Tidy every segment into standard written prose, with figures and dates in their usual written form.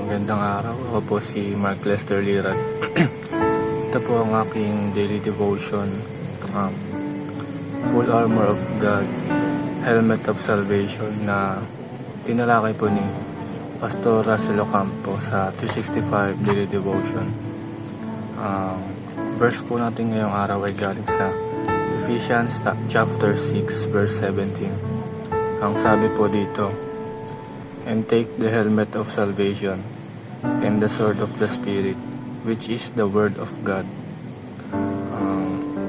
Magandang araw. Ako po si Mark Lester Lirad. Ito po ang aking daily devotion. Full Armor of God, Helmet of Salvation na tinalakay po ni Pastor Russell Ocampo sa 365 daily devotion. Verse po natin ngayong araw ay galing sa Ephesians chapter 6 verse 17. Ang sabi po dito, "And take the helmet of salvation and the sword of the Spirit, which is the word of God."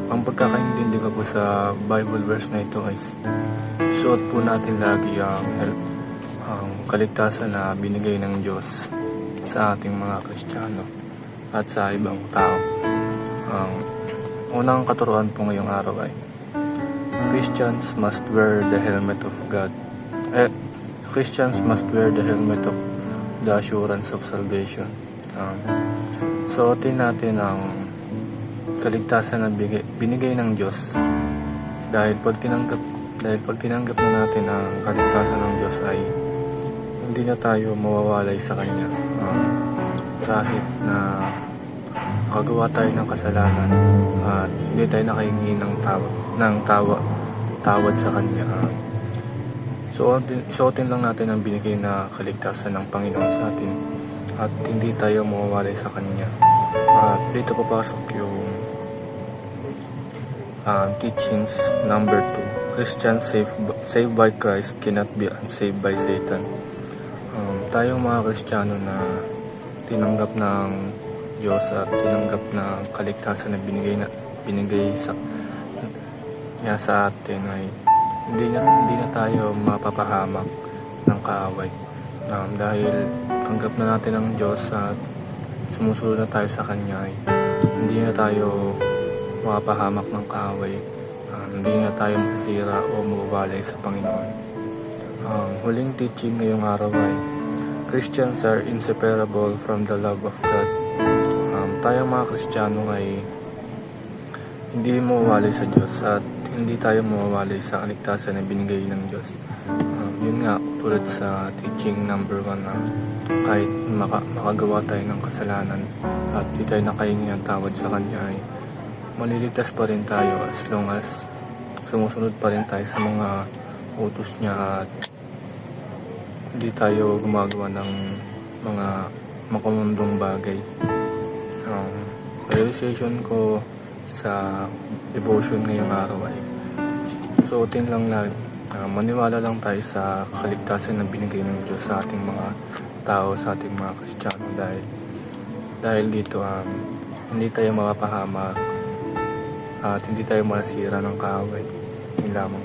Ang pagkakaintindi ko po sa Bible verse na ito is isuot po natin lagi ang kaligtasan na binigay ng Diyos sa ating mga Kristiyano at sa ibang tao. Ang unang katuruan po ngayong araw ay Christians must wear the helmet of God. Christians must wear the helmet of the assurance of salvation. Suotin natin ang kaligtasan na binigay ng Diyos dahil pag tinanggap na natin ang kaligtasan ng Diyos ay hindi na tayo mawawalay sa Kanya. Kahit na nakagawa tayo ng kasalanan at hindi tayo nakahingi ng tawad sa Kanya. Suotin lang natin ang binigay na kaligtasan ng Panginoon sa atin at hindi tayo mawawalay sa Kanya. At dito papasok yung teachings number 2. Christians saved by Christ cannot be unsaved by Satan. Tayong mga Kristiyano na tinanggap ng Diyos at tinanggap na kaligtasan na binigay niya sa atin ay hindi na tayo mapapahamak ng kaaway. Dahil tanggap na natin ang Diyos at sumusunod na tayo sa Kanya, hindi na tayo mapapahamak ng kaaway. Hindi na tayo masasira o mababalay sa Panginoon. Huling teaching ngayong araw ay Christians are inseparable from the love of God. Tayong mga Kristiyano ay hindi mawawalay sa Diyos at hindi tayo mawawalay sa kaligtasan na binigay ng Diyos. Yun nga, tulad sa teaching number 1 na kahit makagawa tayo ng kasalanan at hindi tayo nakahingi ng tawad sa Kanya ay maliligtas pa rin tayo as long as sumusunod pa rin tayo sa mga utos niya at hindi tayo gumagawa ng mga makamundong bagay. Realization ko sa devotion ngayong araw ay suotin lang maniwala lang tayo sa kaligtasan na binigay ng Diyos sa ating mga tao, sa ating mga Kristiyano dahil dito hindi tayo mapapahamak at hindi tayo masira ng kaaway. Yun lamang.